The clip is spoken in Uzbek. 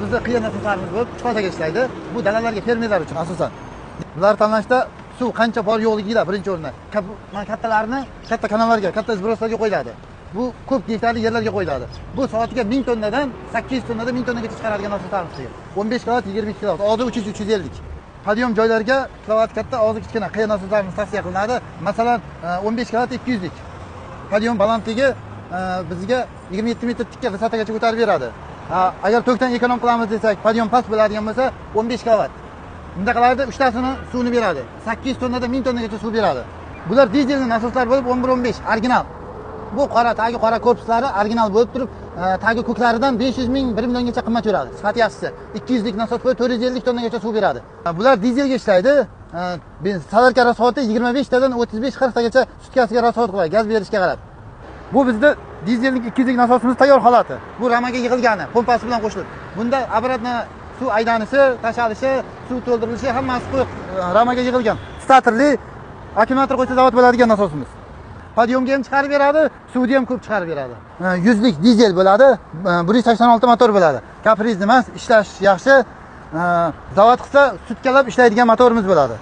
Bizda qiyin asoslarimiz bo'lib, chiqasaga ishlaydi. Bu dalalarga, fermerlar uchun asosan. Bular tanlashda suv qancha bor yo'qligiga birinchi o'rinda. Kattalarni katta kanallarga, katta izbroslarga qo'yiladi. Bu ko'p gektarli yerlarga qo'yiladi. Bu soatiga 1000 tonnadan 800 tonnadan 1000 tonagacha chiqaradigan asoslarimiz. 15 kilovat, 22 kilovat, og'zi 300-350. Podiyom joylarga kilovat katta, og'zi kichkina qiyin asoslarimiz tavsiya qilinadi. Masalan, 15 kilovat 200 lik. Podiyom balandligi bizga 27 metr tikka vысотagacha ko'tarib beradi. Agar to'kdan ekonom qilamiz desak, podiyom past bo'ladigan bo'lsa 15 kilovat. Bundaqalarda 3 tasini suvni beradi. 800 tonnadan 1000 tonnagacha suv beradi. Bular dizelli nasoslar bo'lib 11-15 original. Bu tagi qora korpuslari original bo'lib turib, tagi ko'klaridan 500 ming 1 milliongacha qimmat yuradi. Sifati yaxshisi. 200 lik nasos bo'lib 450 tonnagacha suv beradi. Bular dizelga ishlaydi. Salarka rasxoti 25 tadan 35-40 tagacha sutkasiga rasxot qiladi, gaz berishga qarab. Bu bizda dizellik 200 lik nasosimiz tayyor holati. Bu ramaga yig'ilgani, pompasi bilan qo'shilib. Bunda обратно suv aydanishi, tashalishi, suv to'ldirilishi hammasi qo'yib ramaga yig'ilgan. Statorli akkumulyator qo'ysa zavod bo'ladigan nasosimiz. Podiyomga ham chiqarib beradi, suvni ham ko'p chiqarib beradi. 100 lik dizel bo'ladi, 186 motor bo'ladi. Kapriz emas, ishlash yaxshi. Zavod qilsa sutkalab ishlaydigan motorimiz bo'ladi.